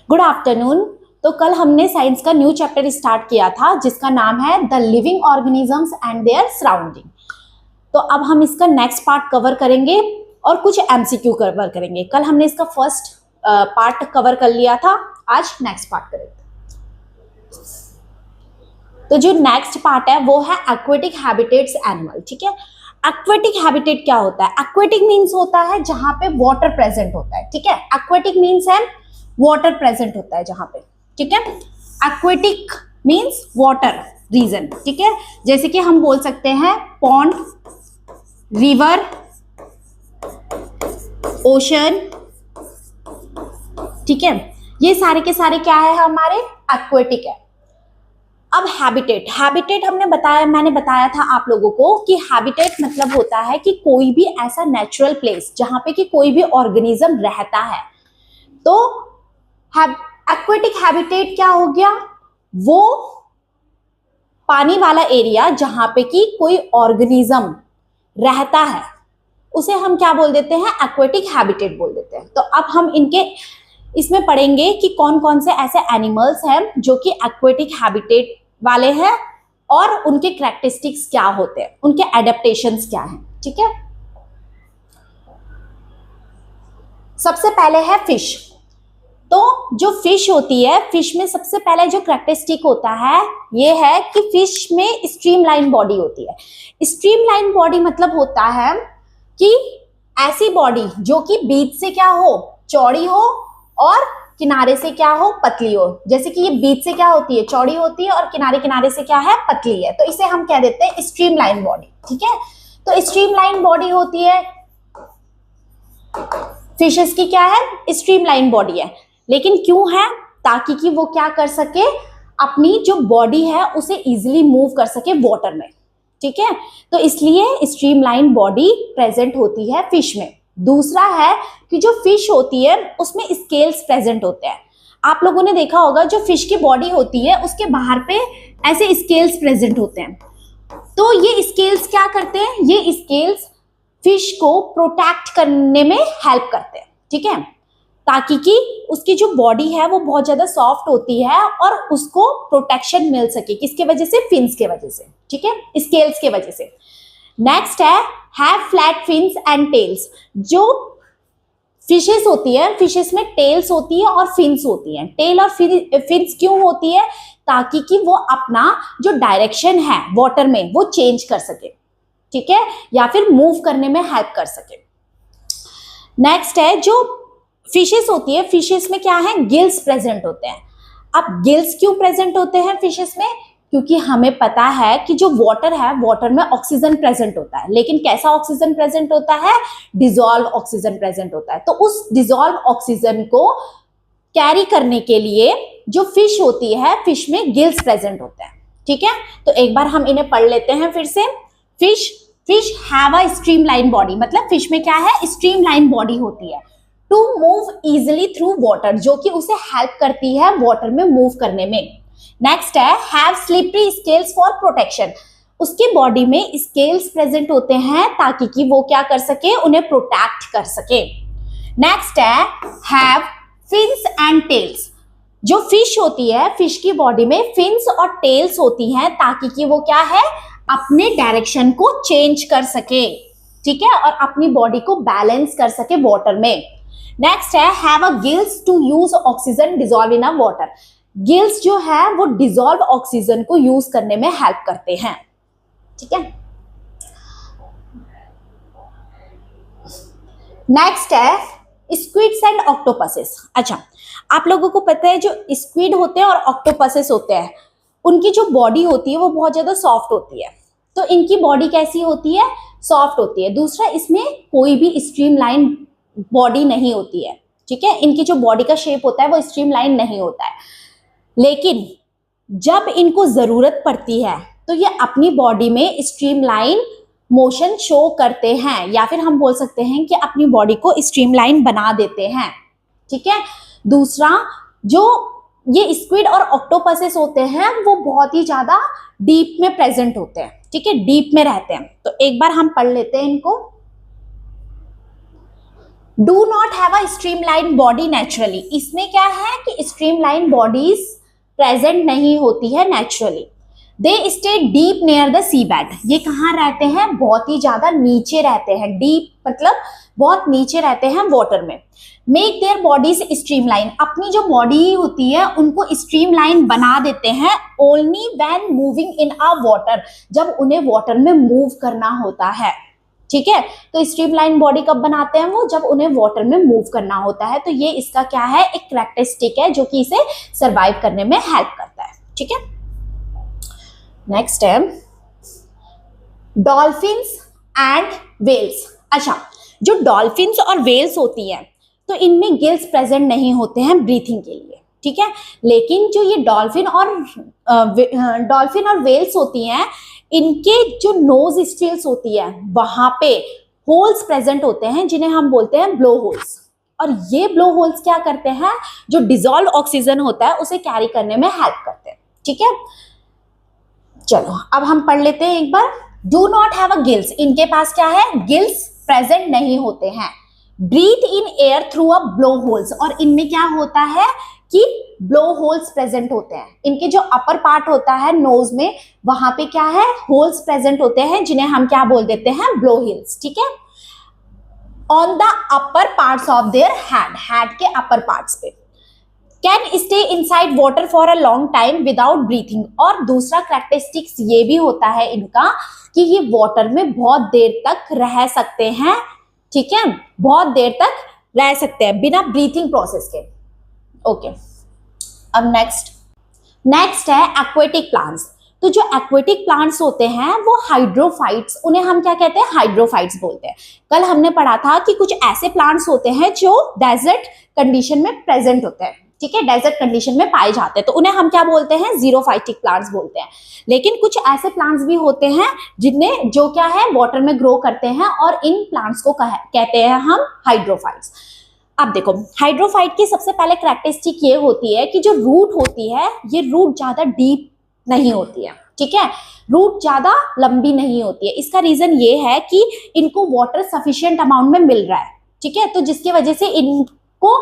Good afternoon. तो कल हमने साइंस का न्यू चैप्टर स्टार्ट किया था जिसका नाम है the living organisms and their surrounding. तो अब हम इसका नेक्स्ट पार्ट कवर करेंगे और कुछ एमसीक्यू कवर करेंगे। कल हमने इसका फर्स्ट पार्ट कवर कर लिया था, आज नेक्स्ट पार्ट करेंगे। तो जो नेक्स्ट पार्ट है वो है एक्वेटिक हैबिटेट्स एनिमल। ठीक है, एक्वेटिक हैबिटेट क्या होता है? एक्वेटिक मीन्स होता है जहां पे वाटर प्रेजेंट होता है। ठीक है, एक्वेटिक मीन्स है वाटर प्रेजेंट होता है जहां पे। ठीक है, एक्वेटिक मीन्स वाटर रीजन। ठीक है, जैसे कि हम बोल सकते हैं पॉन्ड, रिवर, ओशन। ठीक है, ये सारे के सारे क्या है हमारे एक्वेटिक है। अब हैबिटेट मैंने बताया था आप लोगों को कि हैबिटेट मतलब होता है कि कोई भी ऐसा नेचुरल प्लेस जहां पे कि कोई भी ऑर्गेनिज्म रहता है। तो एक्वेटिक हैबिटेट क्या हो गया? वो पानी वाला एरिया जहां पे कि कोई ऑर्गेनिज्म रहता है उसे हम क्या बोल देते हैं? एक्वेटिक हैबिटेट बोल देते हैं। तो अब हम इसमें पढ़ेंगे कि कौन कौन से ऐसे एनिमल्स हैं जो कि एक्वेटिक हैबिटेट वाले हैं और उनके कैरेक्टरिस्टिक्स क्या होते हैं, उनके एडेप्टेशंस क्या हैं। ठीक है, सबसे पहले है फिश। तो जो फिश होती है, फिश में सबसे पहले जो कैरेक्टरिस्टिक होता है ये है कि फिश में स्ट्रीमलाइन बॉडी होती है। स्ट्रीमलाइन बॉडी मतलब होता है कि ऐसी बॉडी जो कि बीच से क्या हो, चौड़ी हो, और किनारे से क्या हो, पतली हो। जैसे कि ये बीच से क्या होती है, चौड़ी होती है, और किनारे किनारे से क्या है, पतली है। तो इसे हम कह देते हैं स्ट्रीमलाइन बॉडी। ठीक है, तो स्ट्रीमलाइन बॉडी होती है फिशेस की, क्या है, स्ट्रीमलाइन बॉडी है। लेकिन क्यों है? ताकि कि वो क्या कर सके, अपनी जो बॉडी है उसे इजीली मूव कर सके वाटर में। ठीक है, तो इसलिए स्ट्रीमलाइन बॉडी प्रेजेंट होती है फिश में। दूसरा है कि जो फिश होती है उसमें स्केल्स प्रेजेंट होते हैं। आप लोगों ने देखा होगा जो फिश की बॉडी होती है उसके बाहर पे ऐसे स्केल्स प्रेजेंट होते हैं। तो ये स्केल्स क्या करते हैं? ये स्केल्स फिश को प्रोटेक्ट करने में हेल्प करते हैं। ठीक है, ताकि कि उसकी जो बॉडी है वो बहुत ज्यादा सॉफ्ट होती है और उसको प्रोटेक्शन मिल सके। किसके वजह से? फिन्स के वजह से। ठीक है, स्केल्स के वजह से। नेक्स्ट है have flat fins and tails. जो फिशेस होती है, फिशेस में टेल्स होती है और फिन्स होती हैं। टेल और फिन्स क्यों होती है? ताकि कि वो अपना जो डायरेक्शन है वाटर में वो चेंज कर सके। ठीक है, या फिर मूव करने में हेल्प कर सके। नेक्स्ट है जो फिशेस होती है, फिशेस में क्या है, गिल्स प्रेजेंट होते हैं। अब गिल्स क्यों प्रेजेंट होते हैं फिशेस में? क्योंकि हमें पता है कि जो वाटर है, वाटर में ऑक्सीजन प्रेजेंट होता है। लेकिन कैसा ऑक्सीजन प्रेजेंट होता है? डिसॉल्व ऑक्सीजन प्रेजेंट होता है। तो उस डिसॉल्व ऑक्सीजन को कैरी करने के लिए जो फिश होती है, फिश में गिल्स प्रेजेंट होते हैं। ठीक है, तो एक बार हम इन्हें पढ़ लेते हैं फिर से। Fish have a streamline body, मतलब फिश में क्या है, स्ट्रीमलाइन बॉडी होती है। To move easily through water, जो कि उसे हेल्प करती है वाटर में मूव करने में। नेक्स्ट है have slippery scales for protection. उसके बॉडी में स्केल्स प्रेजेंट होते हैं ताकि कि वो क्या कर सके, उन्हें प्रोटेक्ट कर सके। नेक्स्ट है हैव फिन्स एंड टेल्स। जो फिश होती है, फिश की बॉडी में फिन्स और टेल्स होती हैं ताकि कि वो क्या है, अपने डायरेक्शन को चेंज कर सके। ठीक है, और अपनी बॉडी को बैलेंस कर सके वाटर में। नेक्स्ट है have a gills to use oxygen dissolve in a water. Gills जो है वो डिसॉल्व ऑक्सीजन को यूज करने में हेल्प करते हैं। ठीक है, नेक्स्ट है स्क्विड्स एंड ऑक्टोपसेस। अच्छा, आप लोगों को पता है जो स्क्विड होते हैं और ऑक्टोपसेस होते हैं, उनकी जो बॉडी होती है वो बहुत ज्यादा सॉफ्ट होती है। तो इनकी बॉडी कैसी होती है? सॉफ्ट होती है। दूसरा, इसमें कोई भी स्ट्रीमलाइन बॉडी नहीं होती है। ठीक है, इनकी जो बॉडी का शेप होता है वो स्ट्रीमलाइन नहीं होता है। लेकिन जब इनको जरूरत पड़ती है तो ये अपनी बॉडी में स्ट्रीमलाइन मोशन शो करते हैं, या फिर हम बोल सकते हैं कि अपनी बॉडी को स्ट्रीमलाइन बना देते हैं। ठीक है, दूसरा, जो ये स्क्विड और ऑक्टोपसेस होते हैं वो बहुत ही ज्यादा डीप में प्रेजेंट होते हैं। ठीक है, डीप में रहते हैं। तो एक बार हम पढ़ लेते हैं इनको। Do not have a streamline body naturally, इसमें क्या है कि स्ट्रीमलाइन बॉडीज प्रेजेंट नहीं होती है naturally. They stay deep near the sea bed, ये कहाँ रहते हैं, बहुत ही ज्यादा नीचे रहते हैं, डीप मतलब बहुत नीचे रहते हैं वाटर में। मेक देयर बॉडीज स्ट्रीमलाइन, अपनी जो बॉडी होती है उनको स्ट्रीमलाइन बना देते हैं only when moving in a water, जब उन्हें वाटर में मूव करना होता है। ठीक है, तो स्ट्रीमलाइन बॉडी कब बनाते हैं वो, जब उन्हें वाटर में मूव करना होता है। तो ये इसका क्या है, एक कैरेक्टरिस्टिक है जो कि इसे सर्वाइव करने में हेल्प करता है। ठीक है, नेक्स्ट है डॉल्फिन्स एंड वेल्स। अच्छा, जो डॉल्फिन्स और वेल्स होती हैं तो इनमें गिल्स प्रेजेंट नहीं होते हैं ब्रीथिंग के लिए। ठीक है, लेकिन जो ये डॉल्फिन और वेल्स होती हैं, इनके जो नोज स्ट्रिल्स होती है वहां पे होल्स प्रेजेंट होते हैं जिन्हें हम बोलते हैं ब्लो होल्स। और ये ब्लो होल्स क्या करते हैं, जो डिसॉल्व ऑक्सीजन होता है उसे कैरी करने में हेल्प करते हैं। ठीक है, चलो अब हम पढ़ लेते हैं एक बार। Do not have a gills, इनके पास क्या है, गिल्स प्रेजेंट नहीं होते हैं। Breathe in air through a blow holes, और इनमें क्या होता है कि ब्लो होल्स प्रेजेंट होते हैं। इनके जो अपर पार्ट होता है नोज में, वहां पे क्या है, होल्स प्रेजेंट होते हैं जिन्हें हम क्या बोल देते हैं, ब्लो होल्स। ठीक है, on the upper parts of their head के अपर पार्ट्स पे। Can stay inside water for a long time without breathing, और दूसरा कैरेक्टरिस्टिक्स ये भी होता है इनका कि ये वाटर में बहुत देर तक रह सकते हैं। ठीक है, बहुत देर तक रह सकते हैं बिना ब्रीथिंग प्रोसेस के। ओके, अब नेक्स्ट है एक्वेटिक प्लांट्स। तो जो एक्वेटिक प्लांट्स होते हैं वो हाइड्रोफाइट्स, उन्हें हम क्या कहते हैं, हाइड्रोफाइट्स बोलते हैं। कल हमने पढ़ा था कि कुछ ऐसे प्लांट्स होते हैं जो डेजर्ट कंडीशन में प्रेजेंट होते हैं। ठीक है, डेजर्ट कंडीशन में पाए जाते हैं, तो उन्हें हम क्या बोलते हैं, जीरोफाइटिक प्लांट्स बोलते हैं। लेकिन कुछ ऐसे प्लांट्स भी होते हैं जिन्हें जो क्या है वाटर में ग्रो करते हैं, और इन प्लांट्स को कहते हैं हम हाइड्रोफाइट्स। अब देखो, हाइड्रोफाइट की सबसे पहले कैरेक्टरिस्टिक ये होती है कि जो रूट होती है, ये रूट ज्यादा डीप नहीं होती है। ठीक है, रूट ज्यादा लंबी नहीं होती है। इसका रीजन ये है कि इनको वाटर सफिशिएंट अमाउंट में मिल रहा है। ठीक है, तो जिसकी वजह से इनको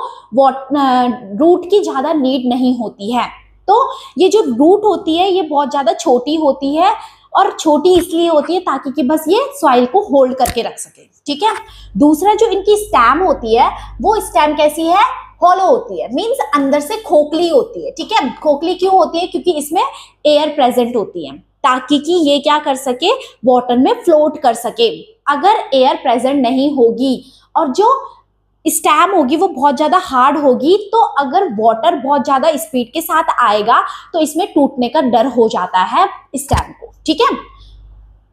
रूट की ज्यादा नीड नहीं होती है। तो ये जो रूट होती है ये बहुत ज्यादा छोटी होती है, और छोटी इसलिए होती है ताकि कि बस ये सॉइल को होल्ड करके रख सके। ठीक है, दूसरा जो इनकी स्टेम होती है, वो स्टेम कैसी है, हॉलो होती है, मींस अंदर से खोखली होती है। ठीक है, खोखली क्यों होती है, क्योंकि इसमें एयर प्रेजेंट होती है ताकि कि ये क्या कर सके, वाटर में फ्लोट कर सके। अगर एयर प्रेजेंट नहीं होगी और जो स्टेम होगी वो बहुत ज्यादा हार्ड होगी, तो अगर वाटर बहुत ज्यादा स्पीड के साथ आएगा तो इसमें टूटने का डर हो जाता है स्टेम को। ठीक है,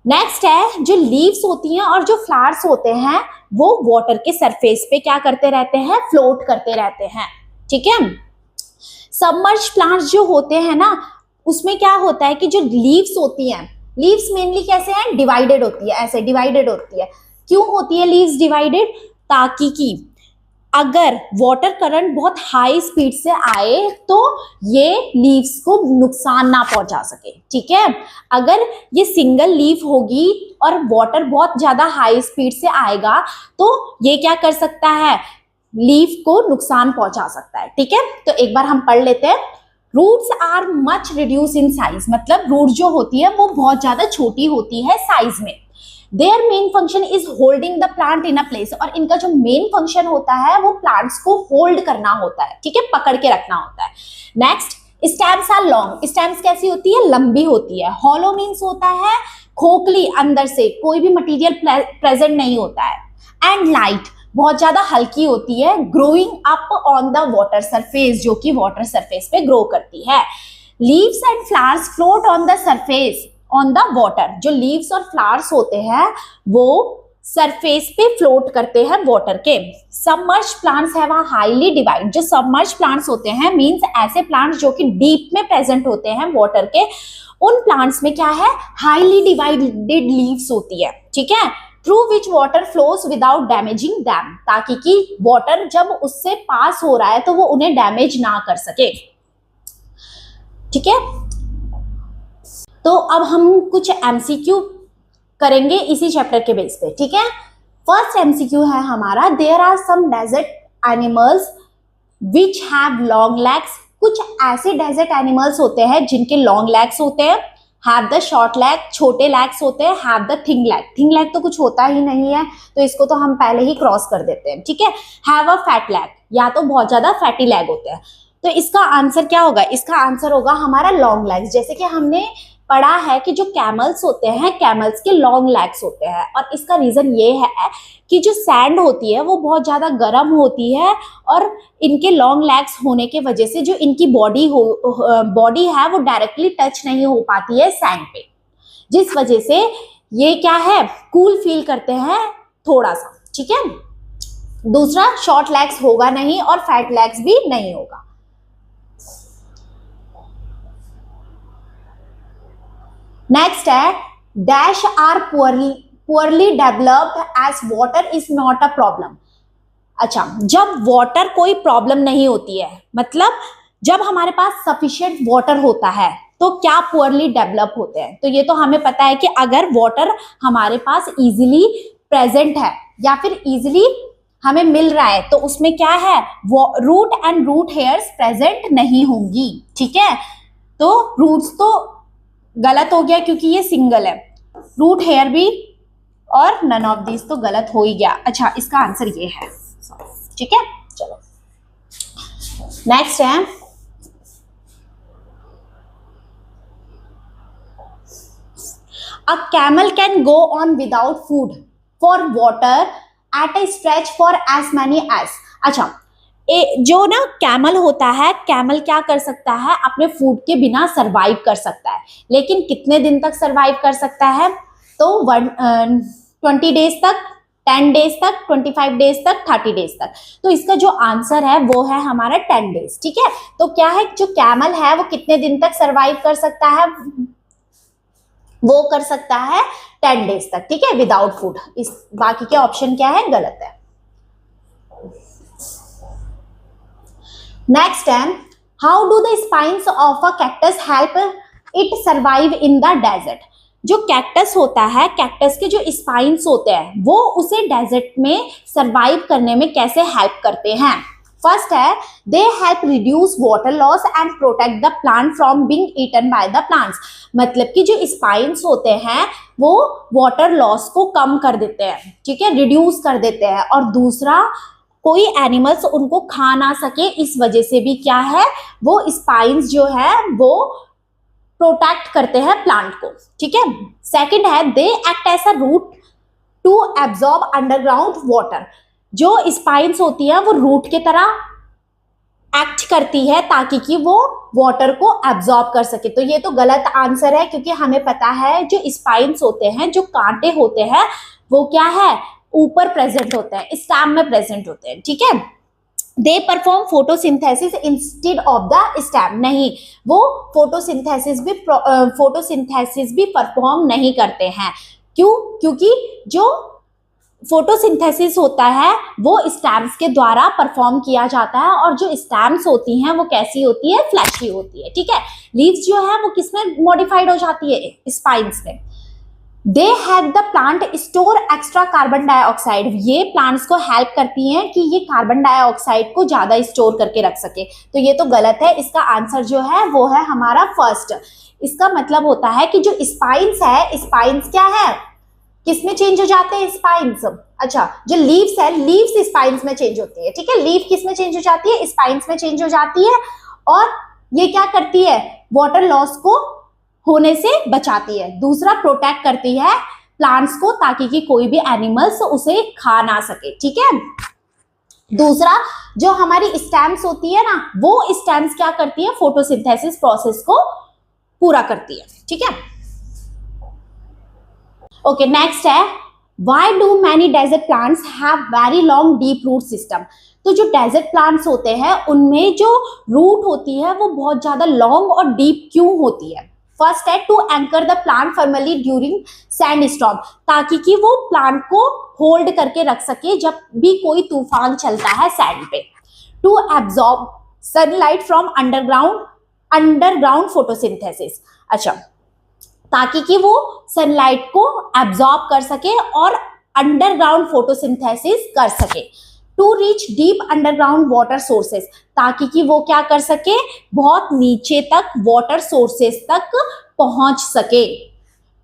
नेक्स्ट है जो लीव्स होती हैं और जो फ्लावर्स होते हैं वो वाटर के सरफेस पे क्या करते रहते हैं, फ्लोट करते रहते हैं। ठीक है, सबमर्ज प्लांट्स जो होते हैं ना, उसमें क्या होता है कि जो लीव्स होती हैं, लीव्स मेनली कैसे हैं, डिवाइडेड होती है, ऐसे डिवाइडेड होती है। क्यों होती है लीव्स डिवाइडेड, ताकि कि अगर वाटर करंट बहुत हाई स्पीड से आए तो ये लीव्स को नुकसान ना पहुंचा सके। ठीक है, अगर ये सिंगल लीफ होगी और वाटर बहुत ज्यादा हाई स्पीड से आएगा तो ये क्या कर सकता है, लीफ को नुकसान पहुंचा सकता है। ठीक है, तो एक बार हम पढ़ लेते हैं। Roots are much reduce in size, मतलब रूट जो होती है वो बहुत ज्यादा छोटी होती है साइज में। Their main function is holding the plant in a place, और इनका जो मेन फंक्शन होता है वो प्लांट्स को होल्ड करना होता है। ठीक है, पकड़ के रखना होता है। Next, stems are long, stems कैसी होती है, लंबी होती है। हॉलो मीन्स होता है खोखली, अंदर से कोई भी मटेरियल प्रेजेंट नहीं होता है। एंड लाइट, बहुत ज्यादा हल्की होती है। Growing up on the water surface, जो कि वाटर सरफेस पे ग्रो करती है। Leaves and flowers float on the surface on the water, जो लीव्स और फ्लावर्स होते हैं वो सरफेस पे फ्लोट करते हैं वाटर के। Submerge plants have a highly divide, जो सबमर्ज प्लांट्स होते हैं मींस ऐसे प्लांट्स जो कि डीप में प्रेजेंट होते हैं वाटर के, उन प्लांट्स में क्या है, हाईली डिवाइडेड लीव्स होती है। ठीक है, through which water flows without damaging them, ताकि कि वाटर जब उससे पास हो रहा है तो वो उन्हें डैमेज ना कर सके। ठीक है, तो अब हम कुछ एमसीक्यू करेंगे इसी चैप्टर के बेस पे। ठीक है, फर्स्ट एमसीक्यू है हमारा, there are some desert animals which have long legs. कुछ ऐसे डेजर्ट एनिमल्स होते हैं जिनके लॉन्ग लेग्स होते हैं, हैव द शॉर्ट लेग, छोटे लेग्स होते हैं, have the thin leg. Thin leg तो कुछ होता ही नहीं है, तो इसको तो हम पहले ही क्रॉस कर देते हैं, ठीक है। हैव अ फैट लेग, या तो बहुत ज्यादा फैटी लेग होते हैं। तो इसका आंसर क्या होगा, इसका आंसर होगा हमारा लॉन्ग लेग्स। जैसे कि हमने पढ़ा है कि जो कैमल्स होते हैं, कैमल्स के लॉन्ग लेग्स होते हैं, और इसका रीजन ये है कि जो सैंड होती है वो बहुत ज्यादा गर्म होती है, और इनके लॉन्ग लेग्स होने के वजह से जो इनकी बॉडी है वो डायरेक्टली टच नहीं हो पाती है सैंड पे, जिस वजह से ये क्या है, कूल फील करते हैं थोड़ा सा, ठीक है। दूसरा, शॉर्ट लेग्स होगा नहीं और फैट लेग्स भी नहीं होगा। नेक्स्ट है, dash are poorly developed as water is not a problem. अच्छा, जब वाटर कोई प्रॉब्लम नहीं होती है, मतलब जब हमारे पास सफिशिएंट वाटर होता है तो क्या पुअरली डेवलप होते हैं। तो ये तो हमें पता है कि अगर वाटर हमारे पास इजीली प्रेजेंट है या फिर इजीली हमें मिल रहा है तो उसमें क्या है, root and root hairs present नहीं होंगी, ठीक है। तो रूट्स तो गलत हो गया क्योंकि ये सिंगल है, रूट हेयर भी, और नन ऑफ दिस तो गलत हो ही गया। अच्छा, इसका आंसर ये है, ठीक है। चलो नेक्स्ट है, a camel can go on without food for water at a stretch for as many as. अच्छा, जो ना कैमल होता है, कैमल क्या कर सकता है, अपने फूड के बिना सरवाइव कर सकता है, लेकिन कितने दिन तक सरवाइव कर सकता है, तो 20 डेज तक, 10 डेज तक, 25 डेज तक, 30 डेज तक। तो इसका जो आंसर है वो है हमारा 10 डेज, ठीक है। तो क्या है, जो कैमल है वो कितने दिन तक सरवाइव कर सकता है, वो कर सकता है 10 डेज तक, ठीक है, विदाउट फूड। इस बाकी के ऑप्शन क्या है, गलत है। नेक्स्ट है, how do the spines of a cactus help it survive in the desert. जो कैक्टस होता है, कैक्टस के जो स्पाइन्स होते हैं वो उसे डेजर्ट में सर्वाइव करने में कैसे हेल्प करते हैं। फर्स्ट है, they help reduce water loss and protect the plant from being eaten by the plants. मतलब कि जो स्पाइन्स होते हैं वो वाटर लॉस को कम कर देते हैं, ठीक है, रिड्यूस कर देते हैं। और दूसरा, कोई एनिमल्स उनको खा ना सके, इस वजह से भी क्या है, वो स्पाइन्स जो है वो प्रोटेक्ट करते हैं प्लांट को, ठीक है। सेकंड है, they act as a root to absorb underground water. जो स्पाइन्स होती है वो रूट की तरह एक्ट करती है ताकि कि वो वाटर को एब्जॉर्ब कर सके। तो ये तो गलत आंसर है, क्योंकि हमें पता है जो स्पाइन्स होते हैं, जो कांटे होते हैं, वो क्या है, ऊपर प्रेजेंट होते हैं, स्टेम में प्रेजेंट होते हैं, ठीक है। They perform photosynthesis instead of the stem. नहीं, वो फोटोसिंथेसिस भी परफॉर्म नहीं करते हैं। क्यों? क्योंकि जो फोटोसिंथेसिस होता है वो स्टेम्स के द्वारा परफॉर्म किया जाता है, और जो स्टेम्स होती हैं वो कैसी होती है, फ्लैशी होती है, ठीक है। लीव्स जो है वो किसमें मॉडिफाइड हो जाती है, स्पाइन्स में। They help the plant store extra carbon dioxide. ये प्लांट्स को हेल्प करती हैं कि ये कार्बन डाइऑक्साइड को ज्यादा स्टोर करके रख सके। तो ये तो गलत है, इसका आंसर जो है वो है हमारा फर्स्ट। इसका मतलब होता है कि जो स्पाइन्स है, स्पाइन्स क्या है, किसमें चेंज हो जाते हैं स्पाइन्स। अच्छा, जो लीव्स है, लीव्स स्पाइन्स में चेंज होती है, ठीक है। लीव किस में चेंज हो जाती है, स्पाइन्स में चेंज हो जाती है, और ये क्या करती है, वाटर लॉस को होने से बचाती है। दूसरा, प्रोटेक्ट करती है प्लांट्स को ताकि कि कोई भी एनिमल्स उसे खा ना सके, ठीक है। दूसरा, जो हमारी स्टेम्स होती है ना, वो स्टेम्स क्या करती है, फोटोसिंथेसिस प्रोसेस को पूरा करती है, ठीक है। ओके, नेक्स्ट है, why do many desert plants have very long deep root system. तो जो डेजर्ट प्लांट्स होते हैं उनमें जो रूट होती है वो बहुत ज्यादा लॉन्ग और डीप क्यों होती है। फर्स्ट है, to anchor the plant firmly during sand storm, ताकि कि वो प्लांट को होल्ड करके रख सके जब भी कोई तूफान चलता है सैंड पे। To absorb sunlight from underground photosynthesis. अच्छा, ताकि कि वो सनलाइट को एब्जॉर्ब कर सके और अंडरग्राउंड फोटोसिंथेसिस कर सके। To reach deep underground water sources, ताकि कि वो क्या कर सके, बहुत नीचे तक वाटर सोर्सेस तक पहुंच सके।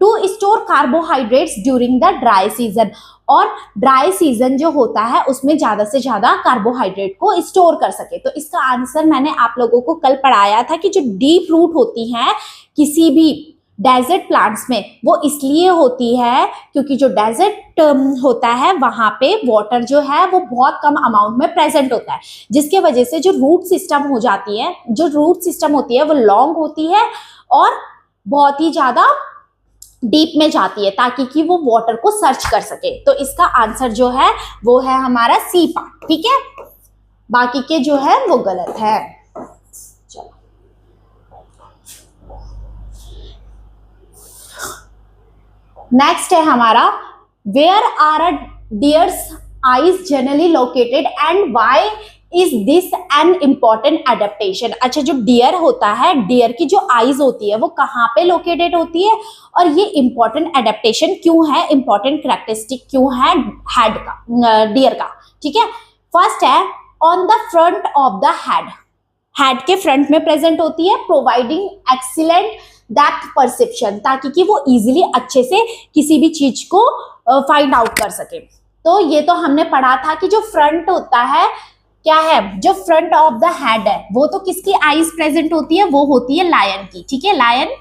To store carbohydrates during the dry season, और ड्राई सीजन जो होता है उसमें ज्यादा से ज्यादा कार्बोहाइड्रेट को स्टोर कर सके। तो इसका आंसर मैंने आप लोगों को कल पढ़ाया था कि जो डीप रूट होती है किसी भी डेजर्ट प्लांट्स में, वो इसलिए होती है क्योंकि जो डेजर्ट होता है वहां पे वाटर जो है वो बहुत कम अमाउंट में प्रेजेंट होता है, जिसके वजह से जो रूट सिस्टम हो जाती है, जो रूट सिस्टम होती है वो लॉन्ग होती है और बहुत ही ज्यादा डीप में जाती है, ताकि कि वो वाटर को सर्च कर सके। तो इसका आंसर जो है वो है हमारा सी पार्ट। ठीक है, बाकी के जो है वो गलत है। चलो नेक्स्ट है हमारा, where are a deer's eyes generally located and why is this an important adaptation. अच्छा, जो डियर होता है, डियर की जो आईज होती है वो कहाँ पे लोकेटेड होती है और ये इंपॉर्टेंट एडेप्टेशन क्यों है, इंपॉर्टेंट कैरेक्टरिस्टिक क्यों है हेड का, डियर का। ठीक है, फर्स्ट है on the front of the head, head के फ्रंट में प्रेजेंट होती है, प्रोवाइडिंग एक्सीलेंट डेप्थ परसेप्शन, ताकि कि वो इजीली अच्छे से किसी भी चीज को फाइंड आउट कर सके। तो ये तो हमने पढ़ा था कि जो फ्रंट होता है क्या है, जो फ्रंट ऑफ द हेड है वो तो किसकी आईज प्रेजेंट होती है, वो होती है लायन की। ठीक है, लायन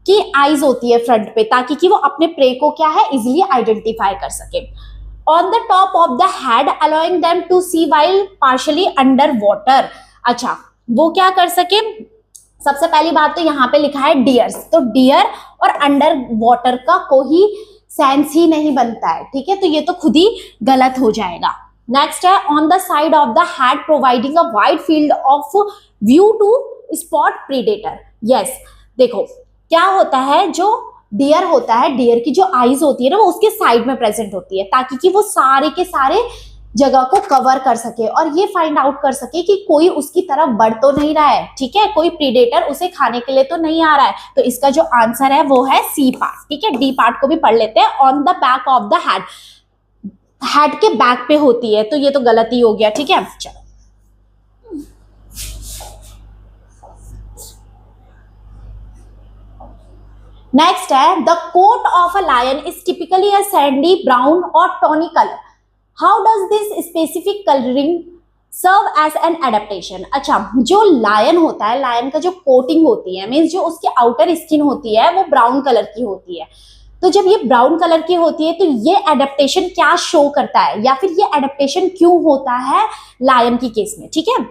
की आईज होती है फ्रंट पे, ताकि कि वो अपने प्रे को क्या है इजीली आइडेंटिफाई कर सके। On the top of the head allowing them to see while partially under water. अच्छा, वो क्या कर सके, सबसे पहली बात तो यहाँ पे लिखा है डियर्स, तो डियर और अंडर वाटर का कोई सेंस ही नहीं बनता है। ठीक है, तो ये तो खुद ही गलत हो जाएगा। नेक्स्ट है on the side of the head providing a wide field of view to spot predator. Yes, देखो क्या होता है, जो डियर होता है, डियर की जो आईज होती है ना वो उसके साइड में प्रेजेंट होती है, ताकि कि वो सारे के सारे जगह को कवर कर सके और ये फाइंड आउट कर सके कि कोई उसकी तरफ बढ़ तो नहीं रहा है। ठीक है, कोई प्रीडेटर उसे खाने के लिए तो नहीं आ रहा है। तो इसका जो आंसर है वो है सी पार्ट। ठीक है, डी पार्ट को भी पढ़ लेते हैं। On the back of the head, head के बैक पे होती है, तो ये तो गलत ही हो गया। ठीक है, चलो नेक्स्ट है, the coat of a lion is typically a sandy brown और tawny colour. How does this specific colouring serve as an adaptation. अच्छा, जो लायन होता है, लायन का जो कोटिंग होती है, मीन्स जो उसकी आउटर स्किन होती है वो ब्राउन कलर की होती है। तो जब ये ब्राउन कलर की होती है तो ये एडेप्टेशन क्या शो करता है, या फिर ये एडेप्टेशन क्यों होता है लायन की केस में। ठीक है,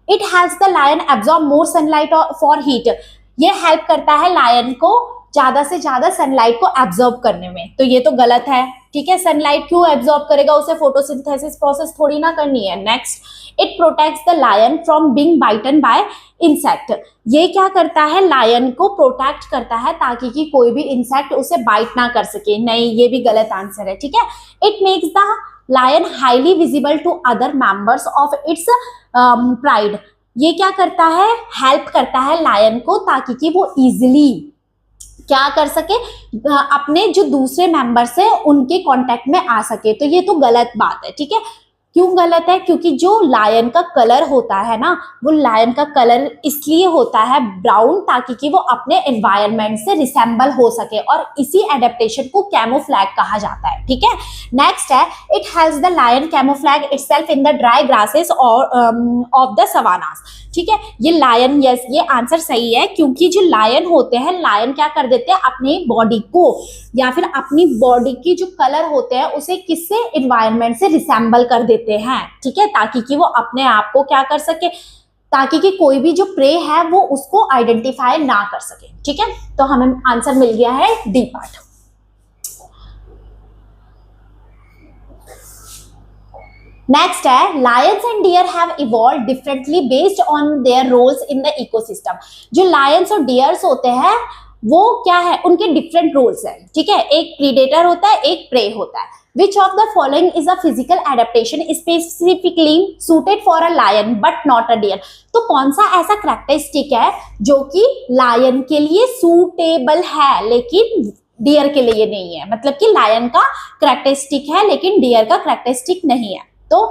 it helps the lion absorb more sunlight for heat, ये हेल्प करता है लायन को ज्यादा से ज्यादा सनलाइट को एब्जॉर्ब करने में। तो ये तो गलत है। ठीक है, सनलाइट क्यों एब्जॉर्ब करेगा, उसे फोटोसिंथेसिस प्रोसेस थोड़ी ना करनी है। Next, it protects the lion from being bitten by insect, ये क्या करता है, लायन को प्रोटेक्ट करता है ताकि कि कोई भी इंसेक्ट उसे बाइट ना कर सके। नहीं, ये भी गलत आंसर है। ठीक है, it makes the lion highly visible to other members of its pride, ये क्या करता है, हेल्प करता है लायन को ताकि कि वो इजिली क्या कर सके, अपने जो दूसरे मेंबर्स है उनके कांटेक्ट में आ सके। तो ये तो गलत बात है। ठीक है, क्यों गलत है, क्योंकि जो लायन का कलर होता है ना, वो लायन का कलर इसलिए होता है ब्राउन ताकि कि वो अपने एनवायरनमेंट से रिसेंबल हो सके, और इसी एडेप्टेशन को कैमोफ्लैग कहा जाता है। ठीक है, नेक्स्ट है, it helps the lion camouflage itself in the dry grasses of the savannas. ठीक है, ये लायन, यस ये आंसर सही है, क्योंकि जो लायन होते हैं, लायन क्या कर देते हैं, अपनी बॉडी को या फिर अपनी बॉडी की जो कलर होते हैं उसे किससे, एनवायरनमेंट से रिसेंबल कर देते हैं। ठीक है, ताकि कि वो अपने आप को क्या कर सके, ताकि कि कोई भी जो प्रे है वो उसको आइडेंटिफाई ना कर सके। ठीक है, तो हमें आंसर मिल गया है डी पार्ट। नेक्स्ट है, lions and deer have evolve differently based on their roles in the ecosystem. जो लायंस और डियर्स होते हैं वो क्या है, उनके डिफरेंट रोल्स हैं। ठीक है, एक प्रीडेटर होता है, एक प्रे होता है। Which of the following is a physical adaptation specifically suited for a lion but not a deer? तो कौन सा ऐसा कैरेक्टरिस्टिक है जो कि लायन के लिए सूटेबल है लेकिन डियर के लिए नहीं है, मतलब कि लायन का करेक्टरिस्टिक है लेकिन डियर का करेक्टरिस्टिक नहीं है। तो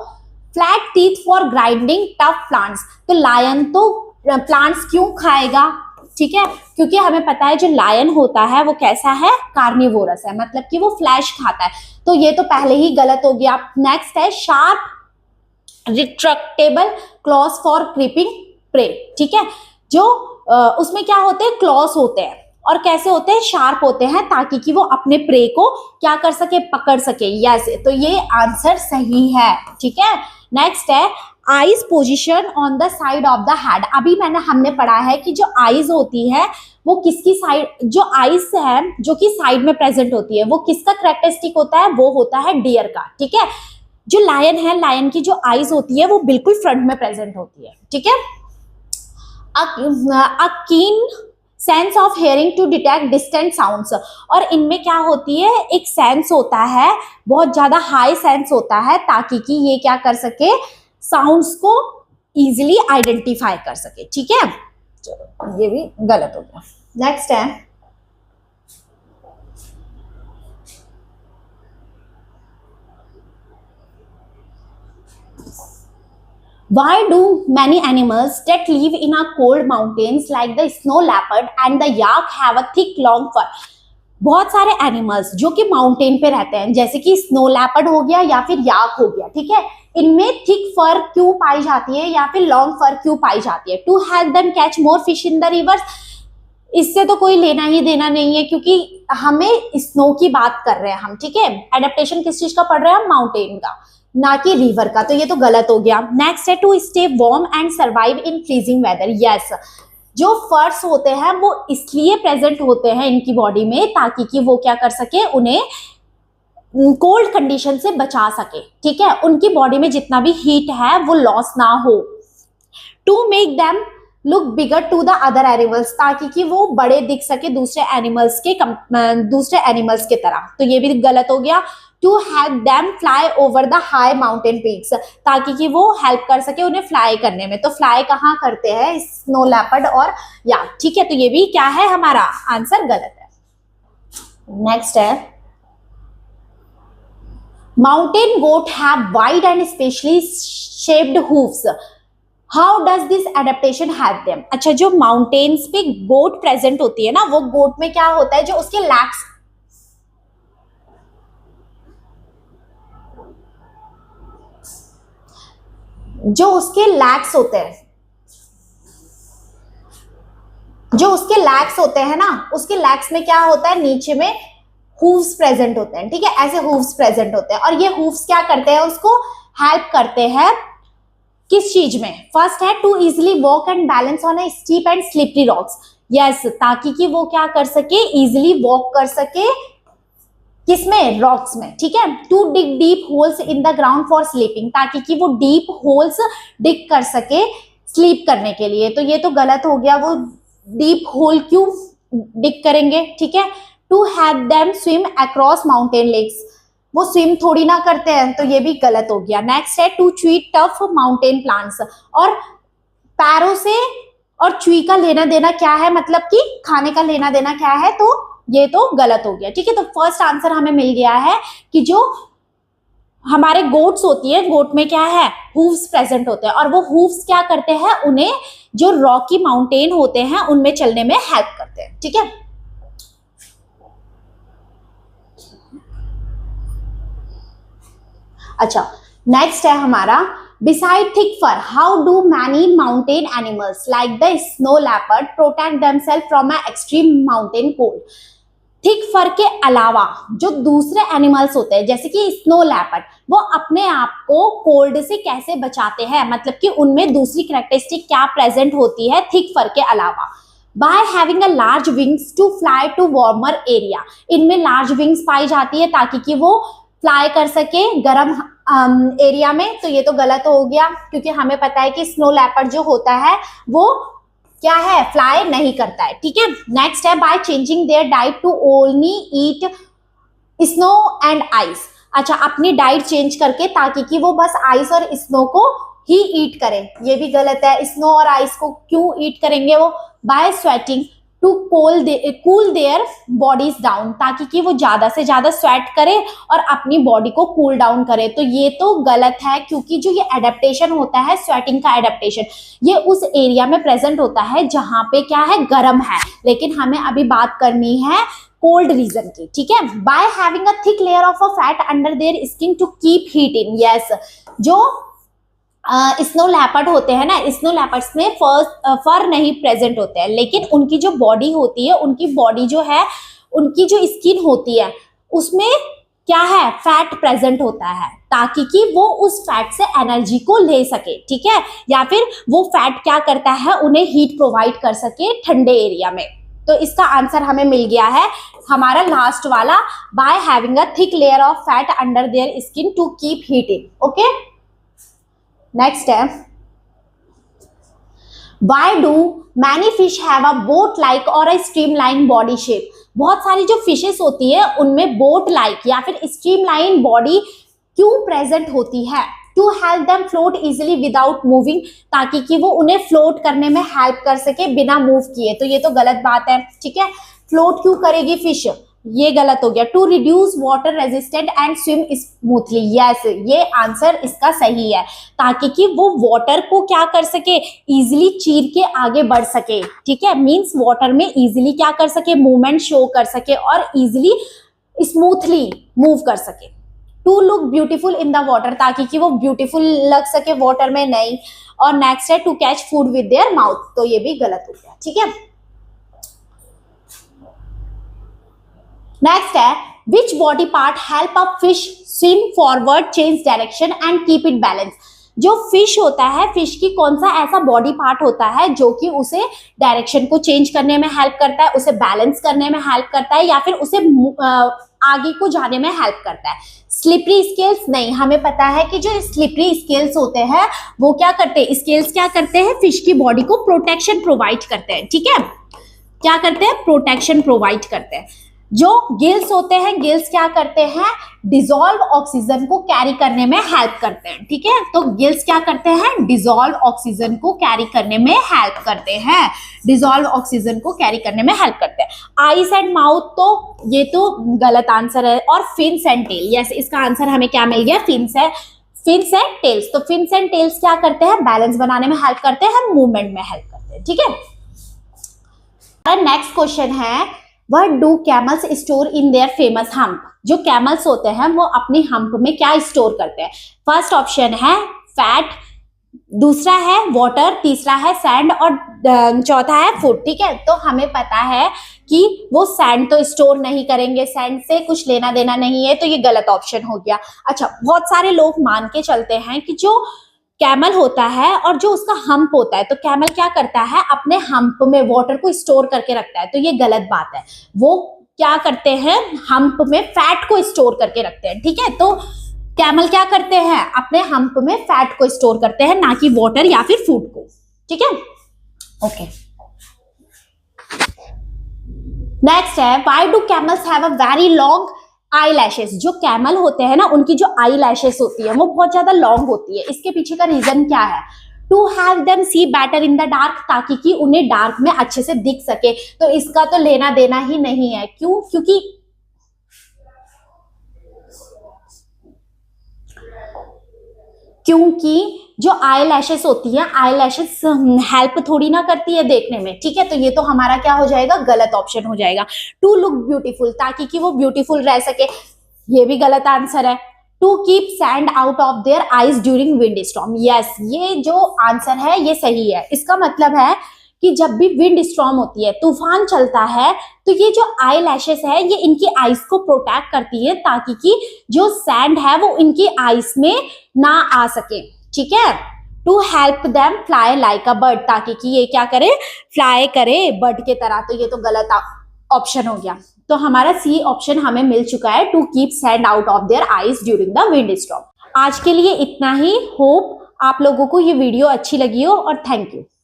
flat teeth for grinding tough plants, तो लायन तो प्लांट्स क्यों खाएगा, ठीक है, क्योंकि हमें पता है जो लायन होता है वो कैसा है, कार्निवोरस है, मतलब कि वो फ्लैश खाता है। तो ये तो पहले ही गलत हो गया। नेक्स्ट है sharp retractable claws for creeping prey, ठीक है, जो उसमें क्या होते हैं, क्लॉज होते हैं और कैसे होते हैं, शार्प होते हैं ताकि कि वो अपने प्रे को क्या कर सके, पकड़ सके। यस, तो ये आंसर सही है, ठीक है। नेक्स्ट है eyes position on the side of the head. अभी हमने पढ़ा है कि जो आईज होती है वो किसकी साइड, जो आईज है जो कि साइड में प्रेजेंट होती है वो किसका करेक्टरिस्टिक होता है, वो होता है डियर का, ठीक है। जो लायन है, लायन की जो आईज होती है वो बिल्कुल फ्रंट में प्रेजेंट होती है, ठीक है। A keen sense of hearing to detect distant sounds, और इनमें क्या होती है, एक सेंस होता है, बहुत ज्यादा हाई सेंस होता है ताकि कि ये क्या कर सके, साउंड्स को इजीली आइडेंटिफाई कर सके, ठीक है। चलो ये भी गलत हो गया। नेक्स्ट है why do many animals that live in our cold mountains like the snow leopard and the yak have a thick long fur? बहुत सारे एनिमल्स जो कि माउंटेन पे रहते हैं, जैसे कि स्नो लेपर्ड हो गया या फिर याक हो गया, ठीक है, इनमें थिक फर क्यों पाई जाती है या फिर लॉन्ग फर क्यों पाई जाती है? To help them catch more fish in the rivers. इससे तो कोई लेना ही देना नहीं है क्योंकि हमें स्नो की बात कर रहे हैं हम, ठीक है। एडेप्टेशन किस चीज का पढ़ रहे हैं हम, माउंटेन का, ना कि रिवर का, तो ये तो गलत हो गया। नेक्स्ट है to stay warm and survive in freezing weather. Yes, जो फर्स होते हैं वो इसलिए प्रेजेंट होते हैं इनकी बॉडी में ताकि कि वो क्या कर सके, उन्हें कोल्ड कंडीशन से बचा सके, ठीक है, उनकी बॉडी में जितना भी हीट है वो लॉस ना हो। To make them look bigger to the other animals, ताकि कि वो बड़े दिख सके दूसरे एनिमल्स के तरह, तो ये भी गलत हो गया। To help them fly over the high mountain peaks, ताकि कि वो हेल्प कर सके उन्हें फ्लाई करने में, तो फ्लाई कहाँ करते हैं, स्नो लेपर्ड और या, ठीक है, तो ये भी क्या है, हमारा आंसर गलत है। नेक्स्ट है mountain got have wide and specially shaped hoofs, how does this adaptation help them? अच्छा, जो माउंटेन्स पे गोट प्रेजेंट होती है ना, वो गोट में क्या होता है, जो उसके लैक्स, जो उसके लैक्स होते हैं, जो उसके लैक्स होते हैं ना, उसके लैक्स में क्या होता है, नीचे में हूव्स प्रेजेंट होते हैं, ठीक है, ऐसे हूव्स प्रेजेंट होते हैं, और ये हूव्स क्या करते हैं, उसको हेल्प करते हैं किस चीज में? फर्स्ट है to easily walk and balance on a steep and slippery rocks. Yes, ताकि कि वो क्या कर सके, इजिली वॉक कर सके, किसमें, रॉक्स में, ठीक है। To dig deep holes in the ground for sleeping, ताकि कि वो डीप होल्स डिग कर सके स्लीप करने के लिए, तो ये तो गलत हो गया, वो डीप होल क्यों डिग करेंगे, ठीक है। To help them swim across mountain lakes, वो स्विम थोड़ी ना करते हैं, तो ये भी गलत हो गया। नेक्स्ट है टू च्वी टफ माउंटेन प्लांट्स, और पैरों से और च्वी का लेना देना क्या है, मतलब कि खाने का लेना देना क्या है, तो ये तो गलत हो गया, ठीक है। तो फर्स्ट आंसर हमें मिल गया है कि जो हमारे गोट्स होती है, गोट में क्या है, हूव्स प्रेजेंट होते हैं, और वो हूव्स क्या करते हैं, उन्हें जो रॉकी माउंटेन होते हैं उनमें चलने में हेल्प करते हैं, ठीक है। अच्छा, नेक्स्ट है हमारा beside thick fur, how do many mountain animals like the snow leopard protect themselves from a extreme mountain cold? Thick fur के अलावा जो दूसरे एनिमल्स होते हैं, जैसे कि स्नो लेपर्ड, वो अपने आप को कोल्ड से कैसे बचाते हैं, मतलब कि उनमें दूसरी कैरेक्टरिस्टिक क्या प्रेजेंट होती है थिक फर के अलावा? By having a large wings to fly to warmer area, इनमें लार्ज विंग्स पाई जाती है ताकि कि वो फ्लाई कर सके गर्म एरिया में, तो ये तो गलत हो गया क्योंकि हमें पता है कि स्नो लेपर्ड जो होता है वो क्या है, फ्लाई नहीं करता है, ठीक है। नेक्स्ट है by changing their diet to only eat snow and ice, अच्छा, अपनी डाइट चेंज करके ताकि कि वो बस आइस और स्नो को ही ईट करें, ये भी गलत है। स्नो और आइस को क्यों ईट करेंगे वो? By sweating to cool their bodies down, ताकि कि वो ज्यादा से ज्यादा स्वेट करे और अपनी बॉडी को कूल डाउन करे। तो ये तो गलत है, क्योंकि जो ये एडेप्टेशन होता है, स्वेटिंग का एडेप्टेशन, ये उस एरिया में प्रेजेंट होता है जहां पे क्या है, गर्म है। लेकिन हमें अभी बात करनी है कोल्ड रीजन की, ठीक है। By having a thick layer of a fat under their skin to keep heat in, yes. जो स्नो लेपर्ड होते हैं ना, स्नो लेपर्ड्स में फर नहीं प्रेजेंट होते हैं, लेकिन उनकी जो बॉडी होती है, उनकी बॉडी जो है, उनकी जो स्किन होती है, उसमें क्या है, फैट प्रेजेंट होता है, ताकि कि वो उस फैट से एनर्जी को ले सके, ठीक है। या फिर वो फैट क्या करता है, उन्हें हीट प्रोवाइड कर सके ठंडे एरिया में। तो इसका आंसर हमें मिल गया है हमारा लास्ट वाला, by having a thick layer of fat under their skin to keep heating. Okay, next है, why do many fish have a boat like or a streamline body shape. बहुत सारी जो फिशेस होती है उनमें बोट लाइक या फिर streamline body क्यों प्रेजेंट होती है? To help them float easily without moving, ताकि कि वो उन्हें फ्लोट करने में हेल्प कर सके बिना मूव किए। तो ये तो गलत बात है, ठीक है। फ्लोट क्यों करेगी फिश, ये गलत हो गया। To reduce water resistant and swim smoothly, yes, ये आंसर इसका सही है, ताकि कि वो वाटर को क्या कर सके, इजिली चीर के आगे बढ़ सके, ठीक है। मींस वाटर में इजिली क्या कर सके, मूवमेंट शो कर सके और इजिली स्मूथली मूव कर सके। To look beautiful in the water, ताकि कि वो ब्यूटीफुल लग सके वाटर में, नहीं। और नेक्स्ट है to catch food with their mouth, तो ये भी गलत हो गया, ठीक है। नेक्स्ट है, which body part help a fish swim forward, change direction and keep it balance. जो फिश होता है, फिश की कौन सा ऐसा बॉडी पार्ट होता है जो कि उसे डायरेक्शन को चेंज करने में हेल्प करता है, उसे बैलेंस करने में हेल्प करता है, या फिर उसे आगे को जाने में हेल्प करता है? स्लिपरी स्केल्स नहीं, हमें पता है कि जो स्लिपरी स्केल्स होते हैं वो क्या करते हैं, स्केल्स क्या करते हैं, फिश की बॉडी को प्रोटेक्शन प्रोवाइड करते हैं, ठीक है। क्या करते हैं, प्रोटेक्शन प्रोवाइड करते हैं। जो गिल्स होते हैं, गिल्स क्या करते हैं, डिसॉल्व ऑक्सीजन को कैरी करने में हेल्प करते हैं, ठीक है। तो गिल्स क्या करते हैं, डिसॉल्व ऑक्सीजन को कैरी करने में हेल्प करते हैं, डिसॉल्व ऑक्सीजन को कैरी करने में हेल्प करते हैं। आईज एंड माउथ, तो ये तो गलत आंसर है। और फिन्स एंड टेल, यस, इसका आंसर हमें क्या मिल गया, फिन्स है, फिन्स एंड टेल्स। तो फिन्स एंड टेल्स क्या करते हैं, बैलेंस बनाने में हेल्प करते हैं, मूवमेंट में हेल्प करते हैं, ठीक है। नेक्स्ट क्वेश्चन है, What do camels store in their famous hump? जो कैमल्स होते हैं वो अपनी हम्प में क्या स्टोर करते हैं? फर्स्ट ऑप्शन है फैट, दूसरा है वाटर, तीसरा है सैंड और चौथा है फूड, ठीक है। तो हमें पता है कि वो सैंड तो स्टोर नहीं करेंगे, सैंड से कुछ लेना देना नहीं है, तो ये गलत ऑप्शन हो गया। अच्छा, बहुत सारे लोग मान के चलते हैं कि जो कैमल होता है और जो उसका हम्प होता है, तो कैमल क्या करता है, अपने हम्प में वाटर को स्टोर करके रखता है, तो ये गलत बात है। वो क्या करते हैं, हम्प में फैट को स्टोर करके रखते हैं, ठीक है। तो कैमल क्या करते हैं, अपने हम्प में फैट को स्टोर करते हैं, ना कि वाटर या फिर फूड को, ठीक है। ओके, नेक्स्ट है, why do camels have a very long eye lashes. जो कैमल होते हैं ना, उनकी जो आई लैशेस होती है वो बहुत ज्यादा लॉन्ग होती है। इसके पीछे का रीजन क्या है? To have them see better in the dark, ताकि कि उन्हें डार्क में अच्छे से दिख सके। तो इसका तो लेना देना ही नहीं है। क्यों? क्योंकि जो आई लैशेस होती है, आई लैशेस हेल्प थोड़ी ना करती है देखने में, ठीक है। तो ये तो हमारा क्या हो जाएगा, गलत ऑप्शन हो जाएगा। टू लुक ब्यूटीफुल, ताकि कि वो ब्यूटीफुल रह सके, ये भी गलत आंसर है। To keep sand out of their eyes during wind storm, yes, ये जो आंसर है ये सही है। इसका मतलब है कि जब भी विंड स्टॉर्म होती है, तूफान चलता है, तो ये जो आई लैशेस है ये इनकी आईज को प्रोटेक्ट करती है, ताकि कि जो सैंड है वो इनकी आईज में ना आ सके, ठीक है। To help them fly like a bird, ताकि कि ये क्या करे, फ्लाई करे बर्ड के तरह। तो ये तो गलत ऑप्शन हो गया। तो हमारा सी ऑप्शन हमें मिल चुका है, to keep sand out of their eyes during the wind storm. आज के लिए इतना ही। होप आप लोगों को ये वीडियो अच्छी लगी हो और थैंक यू।